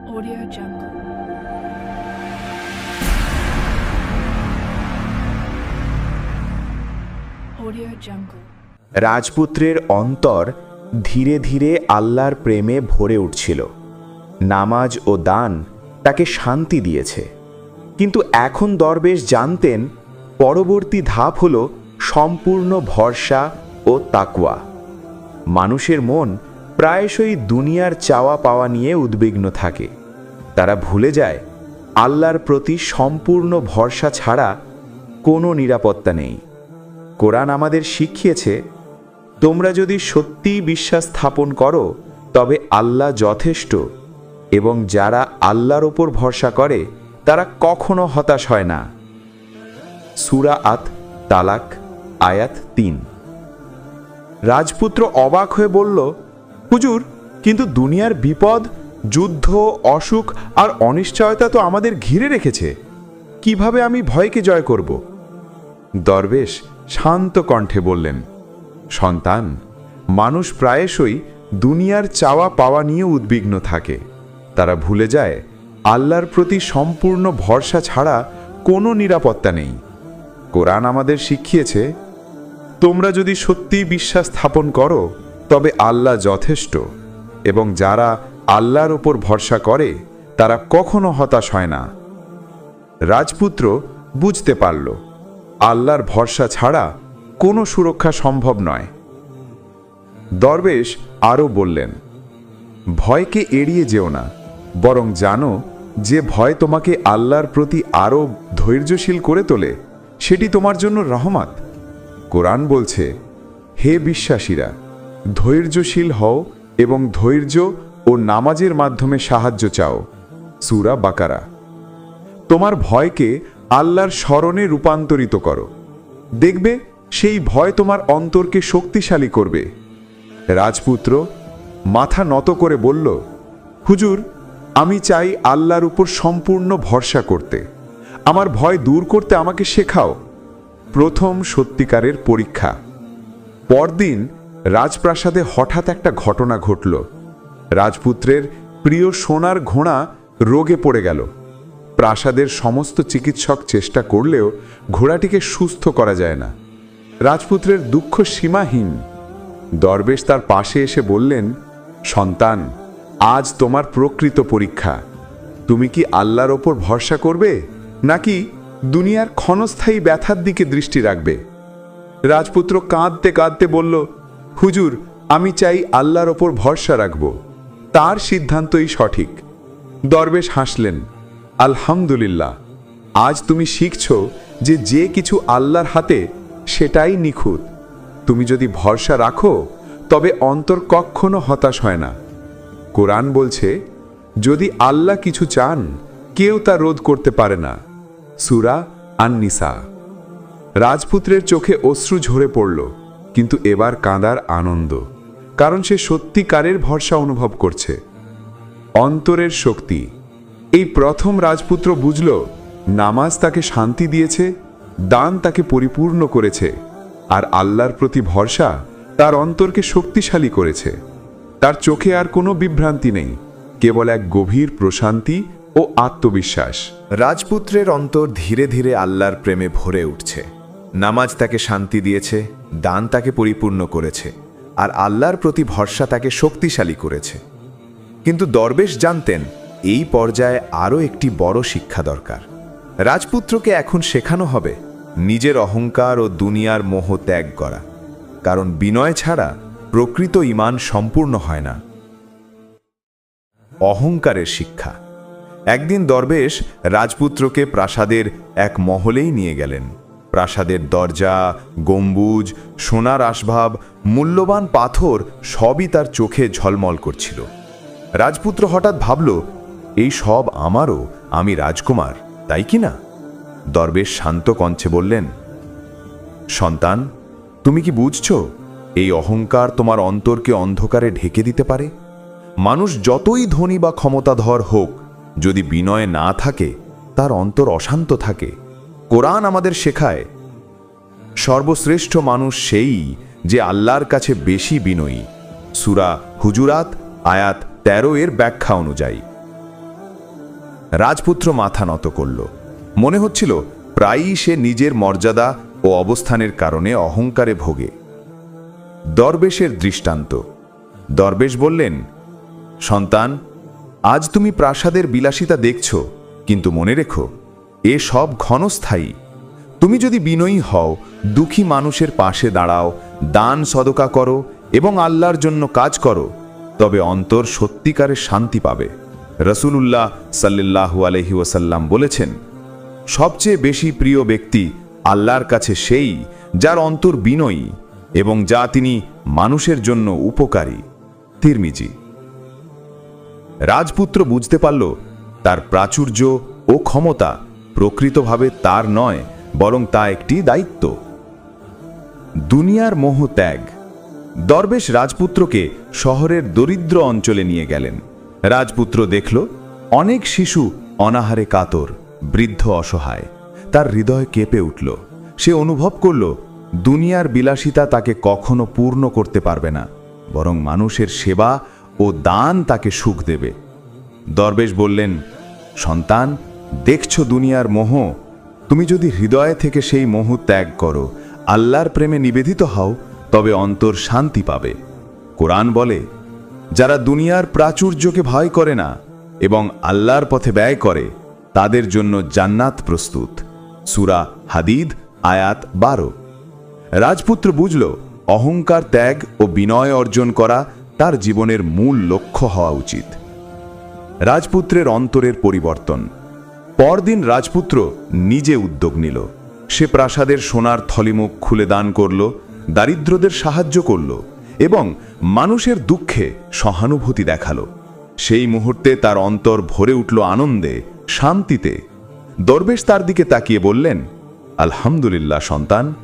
Audio Jungle. Audio Jungle. রাজপুত্রের অন্তর ধীরে ধীরে আল্লাহর প্রেমে ভরে উঠছিল। নামাজ ও দান তাকে শান্তি দিয়েছে, কিন্তু এখন দরবেশ জানতেন পরবর্তী ধাপ হল সম্পূর্ণ ভরসা ও তাকওয়া। মানুষের মন প্রায়শই দুনিয়ার চাওয়া পাওয়া নিয়ে উদ্বিগ্ন থাকে। তারা ভুলে যায় আল্লাহর প্রতি সম্পূর্ণ ভরসা ছাড়া কোনো নিরাপত্তা নেই। কোরআন আমাদের শিখিয়েছে, তোমরা যদি সত্যিই বিশ্বাস স্থাপন করো তবে আল্লাহ যথেষ্ট, এবং যারা আল্লাহর ওপর ভরসা করে তারা কখনো হতাশ হয় না। সূরা আত তালাক আয়াত ৩। রাজপুত্র অবাক হয়ে বলল, হুজুর, কিন্তু দুনিয়ার বিপদ, যুদ্ধ, অসুখ আর অনিশ্চয়তা তো আমাদের ঘিরে রেখেছে। কিভাবে আমি ভয়কে জয় করব? দরবেশ শান্ত কণ্ঠে বললেন, সন্তান, মানুষ প্রায়শই দুনিয়ার চাওয়া পাওয়া নিয়ে উদ্বিগ্ন থাকে। তারা ভুলে যায় আল্লাহর প্রতি সম্পূর্ণ ভরসা ছাড়া কোনো নিরাপত্তা নেই। কোরআন আমাদের শিখিয়েছে, তোমরা যদি সত্যিই বিশ্বাস স্থাপন করো তবে আল্লাহ যথেষ্ট, এবং যারা আল্লাহর ওপর ভরসা করে তারা কখনো হতাশ হয় না। রাজপুত্র বুঝতে পারল আল্লাহর ভরসা ছাড়া কোনো সুরক্ষা সম্ভব নয়। দরবেশ আরও বললেন, ভয়কে এড়িয়ে যেও না, বরং জানো যে ভয় তোমাকে আল্লাহর প্রতি আরও ধৈর্যশীল করে তোলে, সেটি তোমার জন্য রহমত। কোরআন বলছে, হে বিশ্বাসীরা, ধৈর্যশীল হও এবং ধৈর্য ও নামাজের মাধ্যমে সাহায্য চাও। সূরা বাকারা। তোমার ভয়কে আল্লাহর স্মরণে রূপান্তরিত করো, দেখবে সেই ভয় তোমার অন্তরকে শক্তিশালী করবে। রাজপুত্র মাথা নত করে বলল, হুজুর, আমি চাই আল্লাহর উপর সম্পূর্ণ ভরসা করতে। আমার ভয় দূর করতে আমাকে শেখাও। প্রথম সত্যিকারের পরীক্ষা। পরদিন রাজপ্রাসাদে হঠাৎ একটা ঘটনা ঘটল। রাজপুত্রের প্রিয় সোনার ঘোড়া রোগে পড়ে গেল। প্রাসাদের সমস্ত চিকিৎসক চেষ্টা করলেও ঘোড়াটিকে সুস্থ করা যায় না। রাজপুত্রের দুঃখ সীমাহীন। দরবেশ তার পাশে এসে বললেন, সন্তান, আজ তোমার প্রকৃত পরীক্ষা। তুমি কি আল্লাহর ওপর ভরসা করবে, নাকি দুনিয়ার ক্ষণস্থায়ী ব্যথার দিকে দৃষ্টি রাখবে? রাজপুত্র কাঁদতে কাঁদতে বলল, হুজুর, আমি চাই আল্লাহর ওপর ভরসা রাখব। তার সিদ্ধান্তই সঠিক। দরবেশ হাসলেন, আলহামদুলিল্লাহ, আজ তুমি শিখছ যে কিছু আল্লাহর হাতে সেটাই নিখুঁত। তুমি যদি ভরসা রাখো তবে অন্তর কখনো হতাশ হয় না। কোরআন বলছে, যদি আল্লাহ কিছু চান কেউ তা রোধ করতে পারে না। সূরা আন-নিসা। রাজপুত্রের চোখে অশ্রু ঝরে পড়ল, কিন্তু এবার কাঁদার আনন্দ, কারণ সে সত্যিকারের ভরসা অনুভব করছে। অন্তরের শক্তি। এই প্রথম রাজপুত্র বুঝল, নামাজ তাকে শান্তি দিয়েছে, দান তাকে পরিপূর্ণ করেছে, আর আল্লাহর প্রতি ভরসা তার অন্তরকে শক্তিশালী করেছে। তার চোখে আর কোনো বিভ্রান্তি নেই, কেবল এক গভীর প্রশান্তি ও আত্মবিশ্বাস। রাজপুত্রের অন্তর ধীরে ধীরে আল্লাহর প্রেমে ভরে উঠছে। নামাজ তাকে শান্তি দিয়েছে, দান তাকে পরিপূর্ণ করেছে, আর আল্লাহর প্রতি ভরসা তাকে শক্তিশালী করেছে। কিন্তু দরবেশ জানতেন, এই পর্যায়ে আরও একটি বড় শিক্ষা দরকার। রাজপুত্রকে এখন শেখানো হবে নিজের অহংকার ও দুনিয়ার মোহ ত্যাগ করা, কারণ বিনয় ছাড়া প্রকৃত ঈমান সম্পূর্ণ হয় না। অহংকারের শিক্ষা। একদিন দরবেশ রাজপুত্রকে প্রাসাদের এক মহলেই নিয়ে গেলেন। প্রাসাদের দরজা, গম্বুজ, সোনার আসবাব, মূল্যবান পাথর সবই তার চোখে ঝলমল করছিল। রাজপুত্র হঠাৎ ভাবল, এই সব আমারও, আমি রাজকুমার, তাই কি না? দরবেশ শান্ত কণ্ঠে বললেন, সন্তান, তুমি কি বুঝছ এই অহংকার তোমার অন্তরকে অন্ধকারে ঢেকে দিতে পারে? মানুষ যতই ধনী বা ক্ষমতাধর হোক, যদি বিনয় না থাকে তার অন্তর অশান্ত থাকে। কোরআন আমাদের শেখায়, সর্বশ্রেষ্ঠ মানুষ সেই যে আল্লাহর কাছে বেশি বিনয়ী। সূরা হুজুরাত আয়াত 13 এর ব্যাখ্যা অনুযায়ী। রাজপুত্র মাথা নত করল। মনে হচ্ছিল প্রায়ই সে নিজের মর্যাদা ও অবস্থানের কারণে অহংকারে ভোগে। দরবেশের দৃষ্টান্ত। দরবেশ বললেন, সন্তান, আজ তুমি প্রাসাদের বিলাসিতা দেখছ, কিন্তু মনে রেখো এ সব ক্ষণস্থায়ী। তুমি যদি বিনয়ী হও, দুঃখী মানুষের পাশে দাঁড়াও, দান সদকা করো এবং আল্লাহর জন্য কাজ করো, তবে অন্তর সত্যিকারের শান্তি পাবে। রাসূলুল্লাহ সাল্লাল্লাহু আলাইহি ওয়াসাল্লাম বলেছেন, সবচেয়ে বেশি প্রিয় ব্যক্তি আল্লাহর কাছে সেই যার অন্তর বিনয়ী এবং যা তিনি মানুষের জন্য উপকারী। তিরমিজি। রাজপুত্র বুঝতে পারল তার প্রাচুর্য ও ক্ষমতা প্রকৃতভাবে তার নয়, বরং তা একটি দায়িত্ব। দুনিয়ার মোহ ত্যাগ। দরবেশ রাজপুত্রকে শহরের দরিদ্র অঞ্চলে নিয়ে গেলেন। রাজপুত্র দেখল অনেক শিশু অনাহারে কাতর, বৃদ্ধ অসহায়। তার হৃদয় কেঁপে উঠল। সে অনুভব করল দুনিয়ার বিলাসিতা তাকে কখনো পূর্ণ করতে পারবে না, বরং মানুষের সেবা ও দান তাকে সুখ দেবে। দরবেশ বললেন, সন্তান, দেখছ দুনিয়ার মোহ, তুমি যদি হৃদয় থেকে সেই মোহ ত্যাগ করো, আল্লাহর প্রেমে নিবেদিত হও, তবে অন্তর শান্তি পাবে। কোরআন বলে, যারা দুনিয়ার প্রাচুর্যকে ভয় করে না এবং আল্লাহর পথে ব্যয় করে, তাদের জন্য জান্নাত প্রস্তুত। সূরা হাদিদ আয়াত 12। রাজপুত্র বুঝল অহংকার ত্যাগ ও বিনয় অর্জন করা তার জীবনের মূল লক্ষ্য হওয়া উচিত। রাজপুত্রের অন্তরের পরিবর্তন। পরদিন রাজপুত্র নিজে উদ্যোগ নিল। সে প্রাসাদের সোনার থলিমুখ খুলে দান করল, দারিদ্রদের সাহায্য করল এবং মানুষের দুঃখে সহানুভূতি দেখালো। সেই মুহূর্তে তার অন্তর ভরে উঠল আনন্দে, শান্তিতে। দরবেশ তার দিকে তাকিয়ে বললেন, আলহামদুলিল্লাহ সন্তান,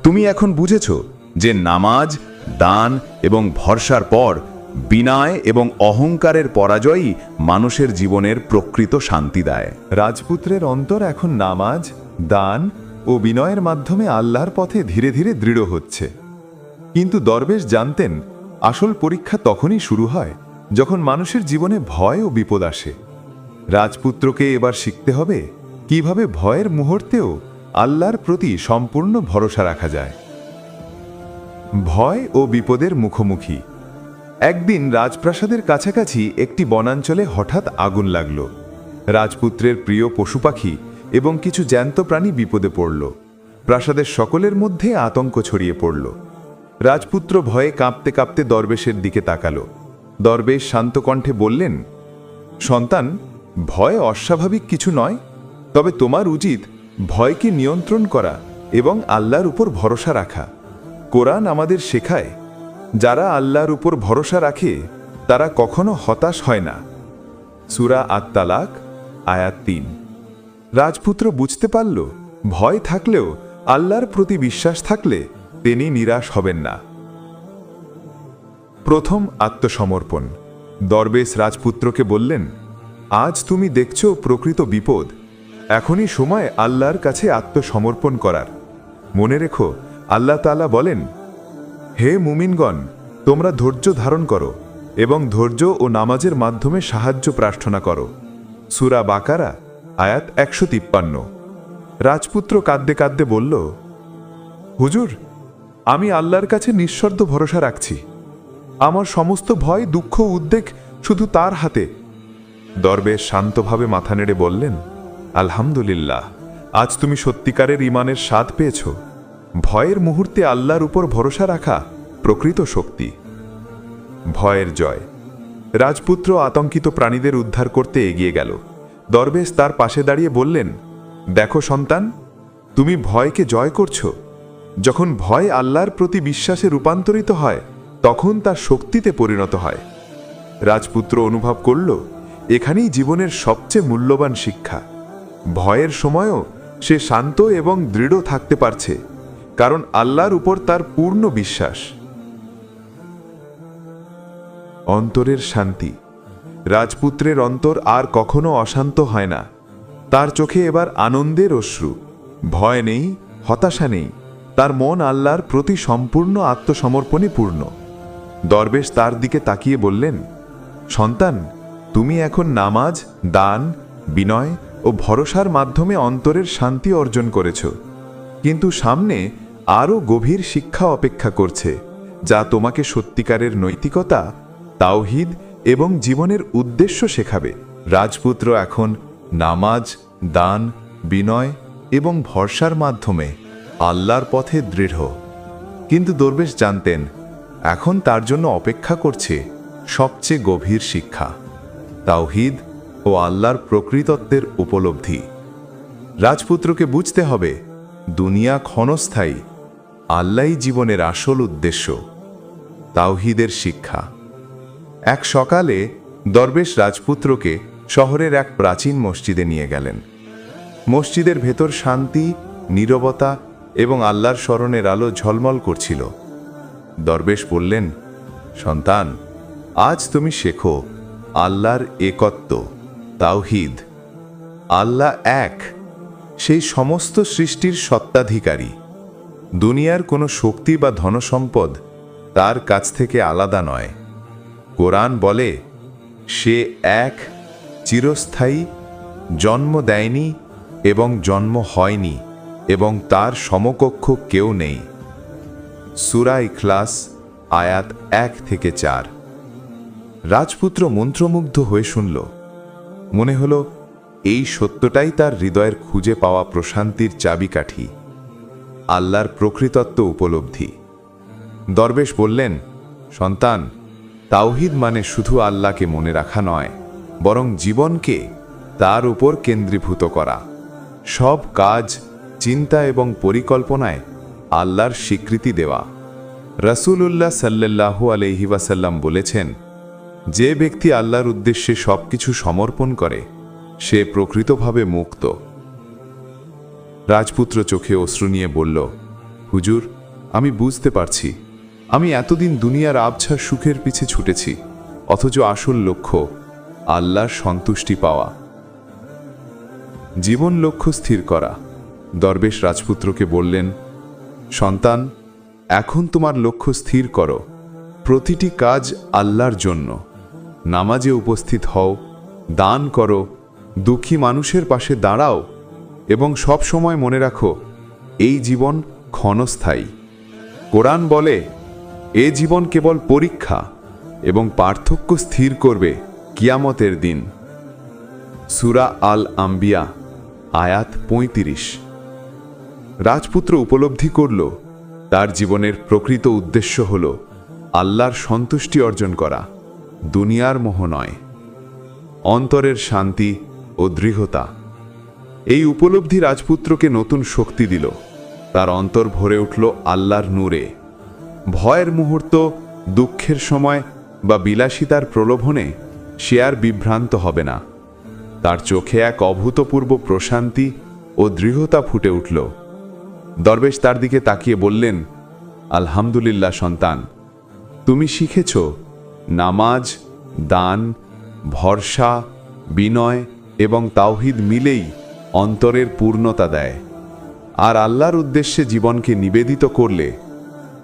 তুমি এখন বুঝেছ যে নামাজ, দান এবং ভরসার পর বিনয় এবং অহংকারের পরাজয়ই মানুষের জীবনের প্রকৃত শান্তি দেয়। রাজপুত্রের অন্তর এখন নামাজ, দান ও বিনয়ের মাধ্যমে আল্লাহর পথে ধীরে ধীরে দৃঢ় হচ্ছে। কিন্তু দরবেশ জানতেন আসল পরীক্ষা তখনই শুরু হয় যখন মানুষের জীবনে ভয় ও বিপদ আসে। রাজপুত্রকে এবার শিখতে হবে কিভাবে ভয়ের মুহূর্তেও আল্লাহর প্রতি সম্পূর্ণ ভরসা রাখা যায়। ভয় ও বিপদের মুখোমুখি। একদিন রাজপ্রাসাদের কাছাকাছি একটি বনাঞ্চলে হঠাৎ আগুন লাগল। রাজপুত্রের প্রিয় পশু পাখি এবং কিছু জ্যান্ত প্রাণী বিপদে পড়ল। প্রাসাদের সকলের মধ্যে আতঙ্ক ছড়িয়ে পড়ল। রাজপুত্র ভয়ে কাঁপতে কাঁপতে দরবেশের দিকে তাকালো। দরবেশ শান্ত কণ্ঠে বললেন, সন্তান, ভয় অস্বাভাবিক কিছু নয়, তবে তোমার উচিত ভয়কে নিয়ন্ত্রণ করা এবং আল্লাহর উপর ভরসা রাখা। কোরআন আমাদের শেখায়, যারা আল্লাহর উপর ভরসা রাখে তারা কখনো হতাশ হয় না। সূরা আত-তালাক আয়াত ৩। রাজপুত্র বুঝতে পারল, ভয় থাকলেও আল্লাহর প্রতি বিশ্বাস থাকলে তিনি নিরাশ হবেন না। প্রথম আত্মসমর্পণ। দরবেশ রাজপুত্রকে বললেন, আজ তুমি দেখছ প্রকৃত বিপদ, এখনই সময় আল্লাহর কাছে আত্মসমর্পণ করার। মনে রেখো, আল্লাহ তাআলা বলেন, হে মুমিনগণ, তোমরা ধৈর্য ধারণ করো এবং ধৈর্য ও নামাজের মাধ্যমে সাহায্য প্রার্থনা করো। সূরা বাকারা আয়াত ১৫৩। রাজপুত্র কাঁদতে কাঁদতে বলল, হুজুর, আমি আল্লাহর কাছে নিঃশর্ত ভরসা রাখছি। আমার সমস্ত ভয়, দুঃখ, উদ্বেগ শুধু তার হাতে। দরবেশ শান্তভাবে মাথা নেড়ে বললেন, আলহামদুলিল্লাহ, আজ তুমি সত্যিকারের ঈমানের স্বাদ পেয়েছ। ভয়ের মুহূর্তে আল্লাহর উপর ভরসা রাখা প্রকৃত শক্তি। ভয়ের জয়। রাজপুত্র আতঙ্কিত প্রাণীদের উদ্ধার করতে এগিয়ে গেল। দরবেশ তার পাশে দাঁড়িয়ে বললেন, দেখো সন্তান, তুমি ভয়কে জয় করছো। যখন ভয় আল্লাহর প্রতি বিশ্বাসে রূপান্তরিত হয়, তখন তার শক্তিতে পরিণত হয়। রাজপুত্র অনুভব করল, এখানেই জীবনের সবচেয়ে মূল্যবান শিক্ষা। ভয়ের সময়ও সে শান্ত এবং দৃঢ় থাকতে পারছে, কারণ আল্লাহর উপর তার পূর্ণ বিশ্বাস। অন্তরের শান্তি। রাজপুত্রের অন্তর আর কখনো অশান্ত হয় না। তার চোখে এবার আনন্দের অশ্রু। ভয় নেই, হতাশা নেই। তার মন আল্লাহর প্রতি সম্পূর্ণ আত্মসমর্পণে পূর্ণ। দরবেশ তার দিকে তাকিয়ে বললেন, সন্তান, তুমি এখন নামাজ, দান, বিনয় ও ভরসার মাধ্যমে অন্তরের শান্তি অর্জন করেছ, কিন্তু সামনে আরও গভীর শিক্ষা অপেক্ষা করছে, যা তোমাকে সত্যিকারের নৈতিকতা, তাওহীদ এবং জীবনের উদ্দেশ্য শেখাবে। রাজপুত্র এখন নামাজ, দান, বিনয় এবং ভরসার মাধ্যমে আল্লাহর পথে দৃঢ়। কিন্তু দরবেশ জানতেন, এখন তার জন্য অপেক্ষা করছে সবচেয়ে গভীর শিক্ষা, তাওহীদ ও আল্লাহর প্রকৃতত্বের উপলব্ধি। রাজপুত্রকে বুঝতে হবে, দুনিয়া ক্ষণস্থায়ী, আল্লাহই জীবনের আসল উদ্দেশ্য। তাওহীদের শিক্ষা। এক সকালে দরবেশ রাজপুত্রকে শহরের এক প্রাচীন মসজিদে নিয়ে গেলেন। মসজিদের ভেতর শান্তি, নীরবতা এবং আল্লাহর স্মরণের আলো ঝলমল করছিল। দরবেশ বললেন, সন্তান, আজ তুমি শেখো আল্লাহর একত্ব, তাওহীদ। আল্লাহ এক, সেই সমস্ত সৃষ্টির সত্ত্বাধিকারী। দুনিয়ার কোনো শক্তি বা ধনসম্পদ তার কাছ থেকে আলাদা নয়। কোরআন বলে, সে এক, চিরস্থায়ী, জন্ম দেয়নি এবং জন্ম হয়নি এবং তার সমকক্ষ কেউ নেই। সূরা ইখলাস, আয়াত 1-4। রাজপুত্র মন্ত্রমুগ্ধ হয়ে শুনল। মনে হল এই সত্যটাই তার হৃদয়ের খুঁজে পাওয়া প্রশান্তির চাবিকাঠি, আল্লাহর প্রকৃতত্ব উপলব্ধি। দরবেশ বললেন, সন্তান, তাওহীদ মানে শুধু আল্লাহকে মনে রাখা নয়, বরং জীবনকে তার উপর কেন্দ্রীভূত করা। সব কাজ, চিন্তা এবং পরিকল্পনায় আল্লাহর স্বীকৃতি দেওয়া। রাসূলুল্লাহ সাল্লাল্লাহু আলাইহি ওয়াসাল্লাম বলেছেন, যে ব্যক্তি আল্লাহর উদ্দেশ্যে সবকিছু সমর্পণ করে সে প্রকৃতভাবে মুক্ত। রাজপুত্র চোখে অশ্রু নিয়ে বলল, হুজুর, আমি বুঝতে পারছি, আমি এতদিন দুনিয়ার আবছা সুখের পিছে ছুটেছি, অথচ আসল লক্ষ্য আল্লাহর সন্তুষ্টি পাওয়া। জীবন লক্ষ্য স্থির করা। দরবেশ রাজপুত্রকে বললেন, সন্তান, এখন তোমার লক্ষ্য স্থির করো। প্রতিটি কাজ আল্লাহর জন্য। নামাজে উপস্থিত হও, দান করো, দুঃখী মানুষের পাশে দাঁড়াও এবং সব সময় মনে রাখো, এই জীবন ক্ষণস্থায়ী। কোরআন বলে, এ জীবন কেবল পরীক্ষা এবং পার্থক্য স্থির করবে কিয়ামতের দিন। সূরা আল আম্বিয়া, আয়াত 35। রাজপুত্র উপলব্ধি করল, তার জীবনের প্রকৃত উদ্দেশ্য হল আল্লাহর সন্তুষ্টি অর্জন করা, দুনিয়ার মোহ নয়। অন্তরের শান্তি ও দৃঢ়তা। এই উপলব্ধি রাজপুত্রকে নতুন শক্তি দিল। তার অন্তর ভরে উঠল আল্লাহর নূরে। ভয়ের মুহূর্ত, দুঃখের সময় বা বিলাসিতার প্রলোভনে সে আর বিভ্রান্ত হবে না। তার চোখে এক অভূতপূর্ব প্রশান্তি ও দৃঢ়তা ফুটে উঠল। দরবেশ তার দিকে তাকিয়ে বললেন, আলহামদুলিল্লাহ সন্তান, তুমি শিখেছ নামাজ, দান, ভরসা, বিনয় এবং তাওহীদ মিলেই অন্তরের পূর্ণতা দেয়। আর আল্লাহর উদ্দেশ্যে জীবনকে নিবেদিত করলে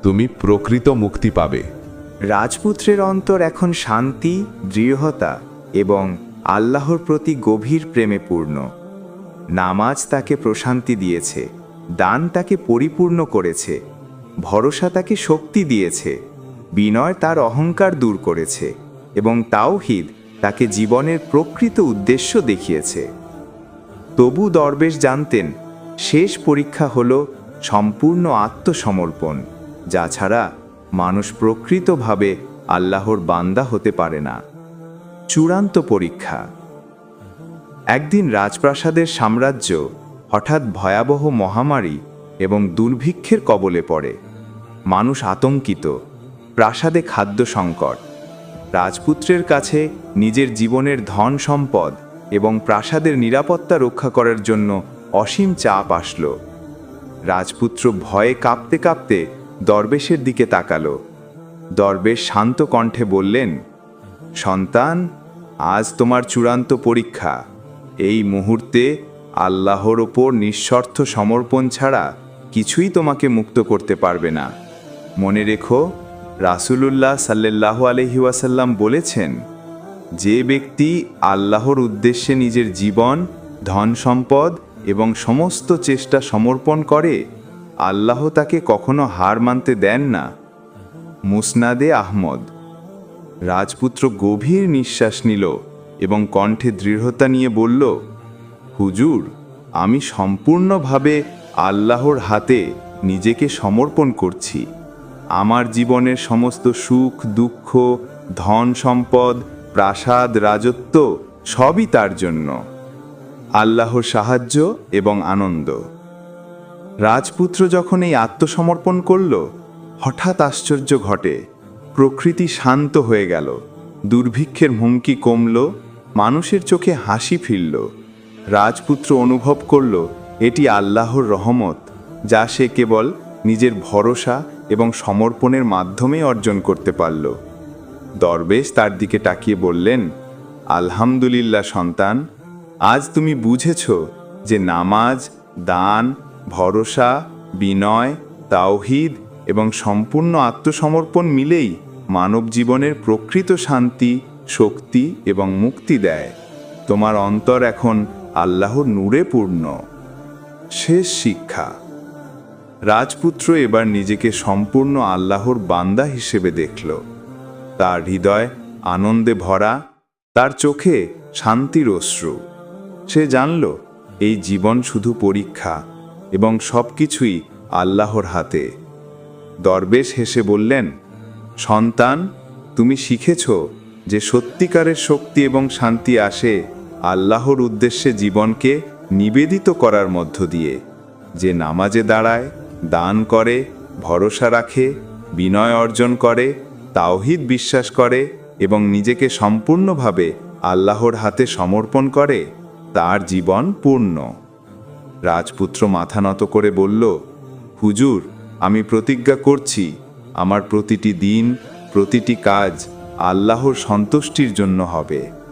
তুমি প্রকৃত মুক্তি পাবে। রাজপুত্রের অন্তর এখন শান্তি, দৃঢ়তা এবং আল্লাহর প্রতি গভীর প্রেমে পূর্ণ। নামাজ তাকে প্রশান্তি দিয়েছে, দান তাকে পরিপূর্ণ করেছে, ভরসা তাকে শক্তি দিয়েছে, বিনয় তার অহংকার দূর করেছে এবং তাওহীদ তাকে জীবনের প্রকৃত উদ্দেশ্য দেখিয়েছে। তবু দরবেশ জানতেন, শেষ পরীক্ষা হল সম্পূর্ণ আত্মসমর্পণ, যা ছাড়া মানুষ প্রকৃতভাবে আল্লাহর বান্দা হতে পারে না। চূড়ান্ত পরীক্ষা। একদিন রাজপ্রাসাদের সাম্রাজ্য হঠাৎ ভয়াবহ মহামারী এবং দুর্ভিক্ষের কবলে পড়ে। মানুষ আতঙ্কিত, প্রাসাদে খাদ্য সংকট। রাজপুত্রের কাছে নিজের জীবনের ধন সম্পদ এবং প্রাসাদের নিরাপত্তা রক্ষা করার জন্য অসীম চাপ আসলো। রাজপুত্র ভয়ে কাঁপতে কাঁপতে দরবেশের দিকে তাকালো। দরবেশ শান্ত কণ্ঠে বললেন, সন্তান, আজ তোমার চূড়ান্ত পরীক্ষা। এই মুহূর্তে আল্লাহর ওপর নিঃশর্ত সমর্পণ ছাড়া কিছুই তোমাকে মুক্ত করতে পারবে না। মনে রেখো, রাসূলুল্লাহ সাল্লাল্লাহু আলাইহি ওয়াসাল্লাম বলেছেন, যে ব্যক্তি আল্লাহর উদ্দেশ্যে নিজের জীবন, ধন সম্পদ এবং সমস্ত চেষ্টা সমর্পণ করে, আল্লাহ তাকে কখনো হার মানতে দেন না। মুসনাদে আহমদ। রাজপুত্র গভীর নিঃশ্বাস নিল এবং কণ্ঠে দৃঢ়তা নিয়ে বলল, হুজুর, আমি সম্পূর্ণভাবে আল্লাহর হাতে নিজেকে সমর্পণ করছি। আমার জীবনের সমস্ত সুখ দুঃখ, ধন সম্পদ, প্রাসাদ, রাজত্ব সবই তার জন্য। আল্লাহর সাহায্য এবং আনন্দ। রাজপুত্র যখন এই আত্মসমর্পণ করল, হঠাৎ আশ্চর্য ঘটে। প্রকৃতি শান্ত হয়ে গেল, দুর্ভিক্ষের হুমকি কমল, মানুষের চোখে হাসি ফিরল। রাজপুত্র অনুভব করল এটি আল্লাহর রহমত, যা সে কেবল নিজের ভরসা এবং সমর্পণের মাধ্যমে অর্জন করতে পারল। দরবেশ তার দিকে তাকিয়ে বললেন, আলহামদুলিল্লাহ সন্তান, আজ তুমি বুঝেছ যে নামাজ, দান, ভরসা, বিনয়, তাওহীদ এবং সম্পূর্ণ আত্মসমর্পণ মিলেই মানব জীবনের প্রকৃত শান্তি, শক্তি এবং মুক্তি দেয়। তোমার অন্তর এখন আল্লাহর নূরে পূর্ণ। শেষ শিক্ষা। রাজপুত্র এবার নিজেকে সম্পূর্ণ আল্লাহর বান্দা হিসেবে দেখল। তার হৃদয় আনন্দে ভরা, তার চোখে শান্তির অশ্রু। সে জানল এই জীবন শুধু পরীক্ষা এবং সব কিছুই আল্লাহর হাতে। দরবেশ হেসে বললেন, সন্তান, তুমি শিখেছ যে সত্যিকারের শক্তি এবং শান্তি আসে আল্লাহর উদ্দেশ্যে জীবনকে নিবেদিত করার মধ্য দিয়ে। যে নামাজে দাঁড়ায়, দান করে, ভরসা রাখে, বিনয় অর্জন করে, তাওহীদ বিশ্বাস করে এবং নিজেকে সম্পূর্ণভাবে আল্লাহর হাতে সমর্পণ করে, তার জীবন পূর্ণ। রাজপুত্র মাথা নত করে বলল, হুজুর, আমি প্রতিজ্ঞা করছি আমার প্রতিটি দিন, প্রতিটি কাজ আল্লাহর সন্তুষ্টির জন্য হবে।